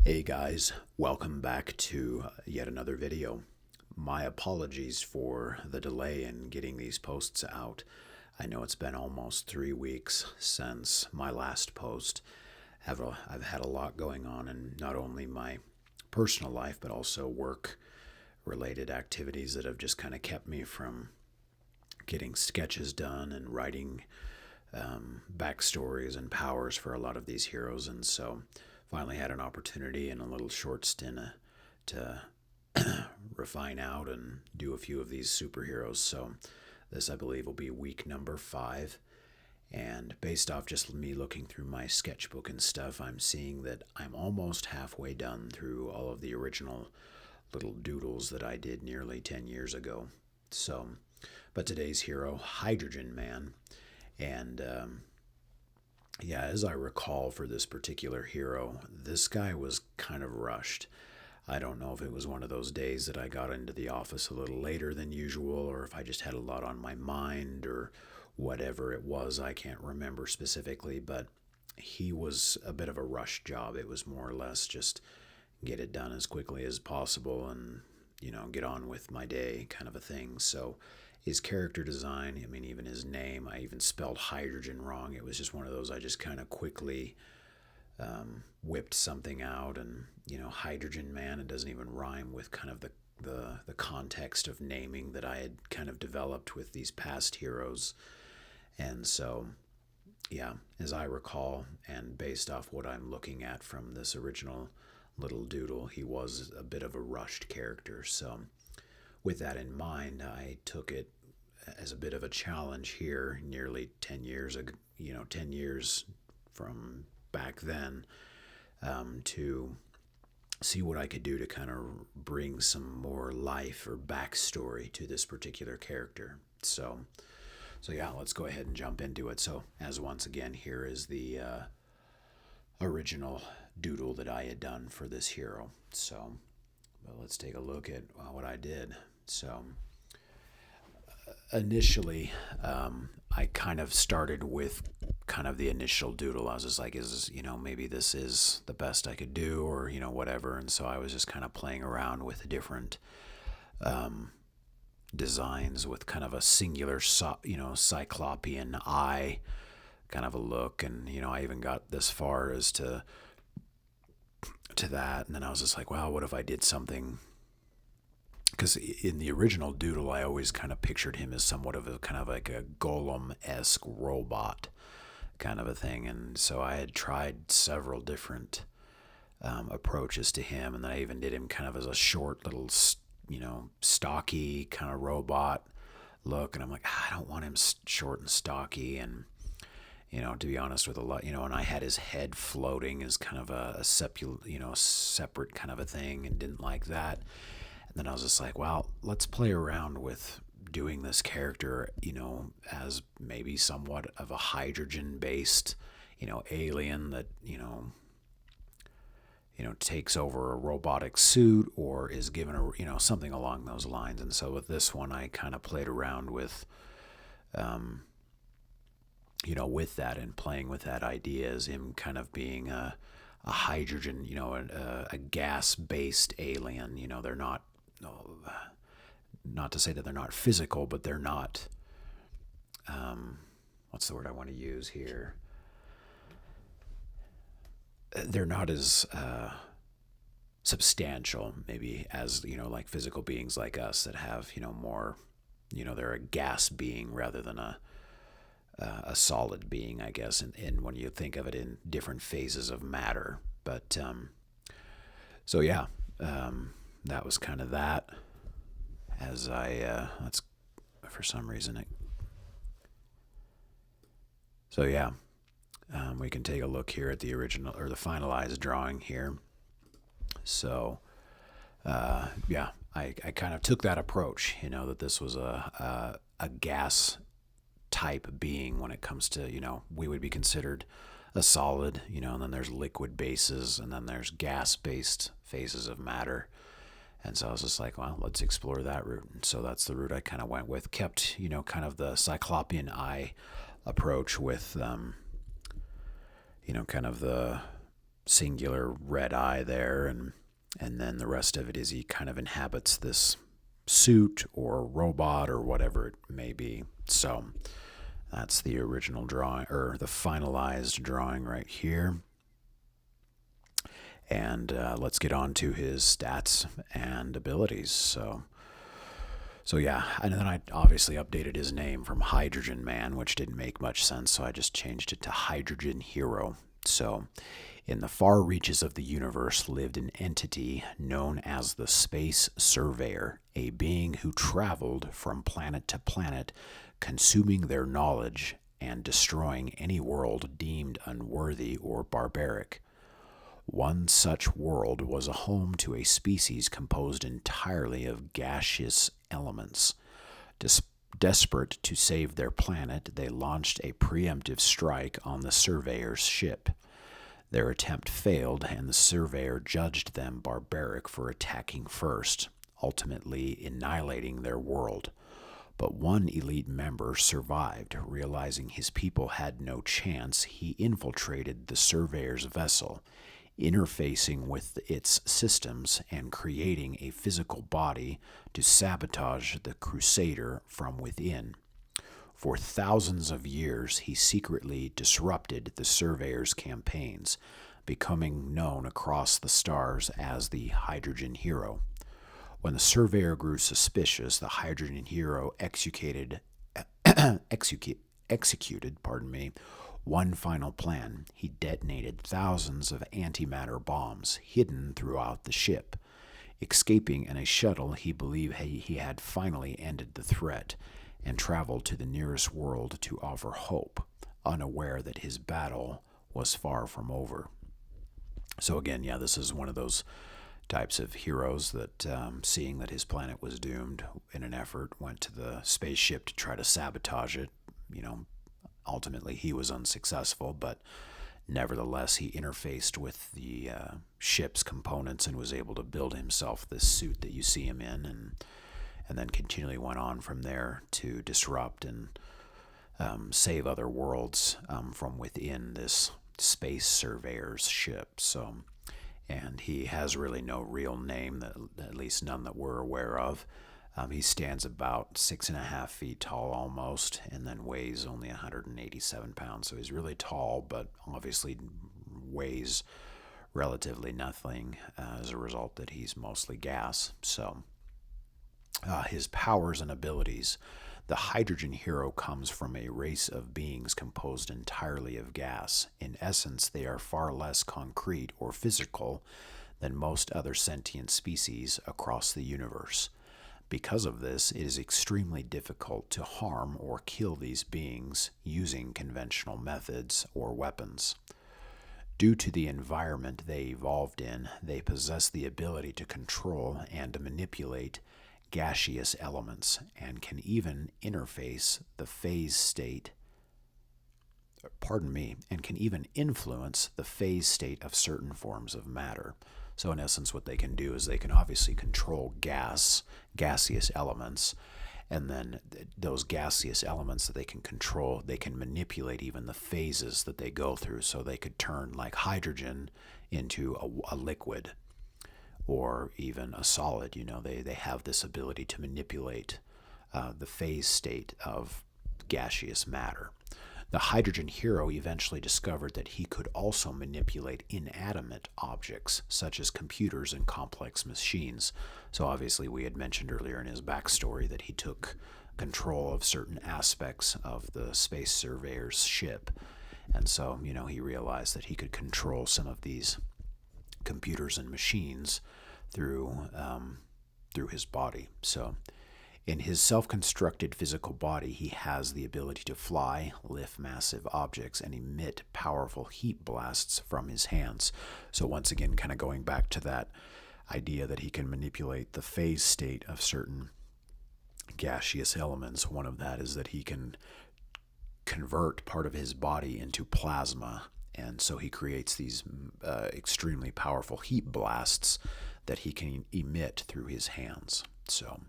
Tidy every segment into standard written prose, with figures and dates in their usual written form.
Hey guys, welcome back to yet another video. My apologies for the delay in getting these posts out. I know it's been almost 3 weeks since my last post. I've had a lot going on in not only my personal life but also work related activities that have just kind of kept me from getting sketches done and writing backstories and powers for a lot of these heroes. And so finally had an opportunity in a little short stint to refine out and do a few of these superheroes. So this, I believe, will be week number 5. And based off just me looking through my sketchbook and stuff, I'm seeing that I'm almost halfway done through all of the original little doodles that I did nearly 10 years ago. So, but today's hero, Hydrogen Man. And yeah, as I recall for this particular hero, this guy was kind of rushed. I don't know if it was one of those days that I got into the office a little later than usual, or if I just had a lot on my mind, or whatever it was. I can't remember specifically, but he was a bit of a rush job. It was more or less just get it done as quickly as possible and, get on with my day kind of a thing. So his character design, I mean, even his name, I even spelled hydrogen wrong. It was just one of those I just kind of quickly whipped something out. And, Hydrogen Man, it doesn't even rhyme with kind of the context of naming that I had kind of developed with these past heroes. And so, yeah, as I recall, and based off what I'm looking at from this original little doodle, he was a bit of a rushed character. So with that in mind, I took it as a bit of a challenge here, nearly 10 years ago, 10 years from back then, to see what I could do to kind of bring some more life or backstory to this particular character. So yeah, let's go ahead and jump into it. So as once again, here is the original doodle that I had done for this hero. So let's take a look at what I did. So initially, I kind of started with kind of the initial doodle. I was just like, maybe this is the best I could do, or, whatever. And so I was just kind of playing around with different designs with kind of a singular, cyclopean eye kind of a look. And, I even got this far as to that. And then I was just like, wow, what if I did something? Because in the original doodle, I always kind of pictured him as somewhat of a kind of like a golem-esque robot kind of a thing. And so I had tried several different approaches to him. And then I even did him kind of as a short little, stocky kind of robot look. And I'm like, I don't want him short and stocky. And, to be honest with a lot, and I had his head floating as kind of a separate kind of a thing, and didn't like that. Then I was just like, well, let's play around with doing this character, as maybe somewhat of a hydrogen-based, alien that, takes over a robotic suit or is given something along those lines. And so with this one, I kind of played around with, with that and playing with that idea as him kind of being a hydrogen, a gas-based alien. They're not to say that they're not physical, but they're not, what's the word I want to use here? They're not as substantial, maybe, as, like physical beings like us that have, more, they're a gas being rather than a solid being, I guess, and when you think of it in different phases of matter. But, so yeah, that was kind of that. As that's for some reason so yeah, we can take a look here at the original or the finalized drawing here. So yeah, I kind of took that approach, that this was a gas type being when it comes to, we would be considered a solid, and then there's liquid bases, and then there's gas based phases of matter. And so I was just like, well, let's explore that route. And so that's the route I kind of went with. Kept, kind of the cyclopean eye approach with, kind of the singular red eye there, and then the rest of it is he kind of inhabits this suit or robot or whatever it may be. So that's the original drawing, or the finalized drawing right here. And let's get on to his stats and abilities. So yeah, and then I obviously updated his name from Hydrogen Man, which didn't make much sense, so I just changed it to Hydrogen Hero. So, in the far reaches of the universe lived an entity known as the Space Surveyor, a being who traveled from planet to planet, consuming their knowledge and destroying any world deemed unworthy or barbaric. One such world was a home to a species composed entirely of gaseous elements. Desperate to save their planet, they launched a preemptive strike on the Surveyor's ship. Their attempt failed, and the Surveyor judged them barbaric for attacking first, ultimately annihilating their world. But one elite member survived. Realizing his people had no chance, he infiltrated the Surveyor's vessel, interfacing with its systems and creating a physical body to sabotage the Crusader from within. For thousands of years, he secretly disrupted the Surveyor's campaigns, becoming known across the stars as the Hydrogen Hero. When the Surveyor grew suspicious, the Hydrogen Hero executed one final plan. He detonated thousands of antimatter bombs hidden throughout the ship. Escaping in a shuttle, he believed he had finally ended the threat and traveled to the nearest world to offer hope, unaware that his battle was far from over. So again, yeah, this is one of those types of heroes that, seeing that his planet was doomed in an effort, went to the spaceship to try to sabotage it. Ultimately, he was unsuccessful, but nevertheless, he interfaced with the ship's components and was able to build himself this suit that you see him in, and then continually went on from there to disrupt and save other worlds from within this Space Surveyor's ship. So, and he has really no real name, at least none that we're aware of. He stands about 6.5 feet tall almost, and then weighs only 187 pounds. So he's really tall, but obviously weighs relatively nothing as a result that he's mostly gas. So his powers and abilities. The Hydrogen Hero comes from a race of beings composed entirely of gas. In essence, they are far less concrete or physical than most other sentient species across the universe. Because of this, it is extremely difficult to harm or kill these beings using conventional methods or weapons. Due to the environment they evolved in, they possess the ability to control and manipulate gaseous elements and can even interface the phase state, and can even influence the phase state of certain forms of matter. So in essence, what they can do is they can obviously control gaseous elements, and then those gaseous elements that they can control, they can manipulate even the phases that they go through. So they could turn like hydrogen into a liquid or even a solid. They have this ability to manipulate the phase state of gaseous matter. The Hydrogen Hero eventually discovered that he could also manipulate inanimate objects, such as computers and complex machines. So obviously we had mentioned earlier in his backstory that he took control of certain aspects of the Space Surveyor's ship. And so, he realized that he could control some of these computers and machines through his body. So in his self-constructed physical body, he has the ability to fly, lift massive objects, and emit powerful heat blasts from his hands. So once again, kind of going back to that idea that he can manipulate the phase state of certain gaseous elements. One of that is that he can convert part of his body into plasma, and so he creates these extremely powerful heat blasts that he can emit through his hands. So,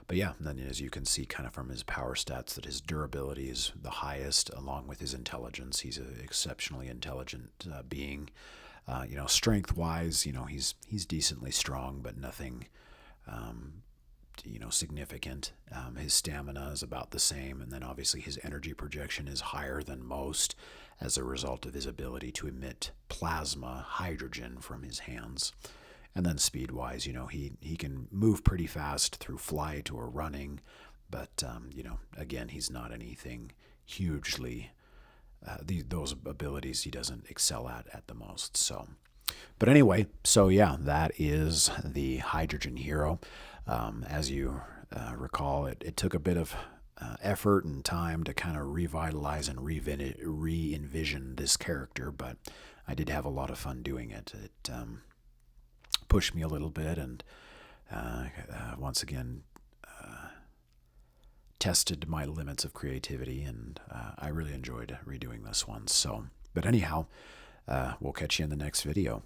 but yeah, then as you can see kind of from his power stats that his durability is the highest along with his intelligence. He's an exceptionally intelligent being. Strength-wise, he's decently strong, but nothing, significant. His stamina is about the same, and then obviously his energy projection is higher than most as a result of his ability to emit plasma hydrogen from his hands. And then speed-wise, he can move pretty fast through flight or running, but again, he's not anything hugely. Those abilities he doesn't excel at the most. So, but anyway, so yeah, that is the Hydrogen Hero. As you recall, it took a bit of effort and time to kind of revitalize and re-envision this character, but I did have a lot of fun doing it. It pushed me a little bit, and once again tested my limits of creativity, and I really enjoyed redoing this one. So, but anyhow, we'll catch you in the next video.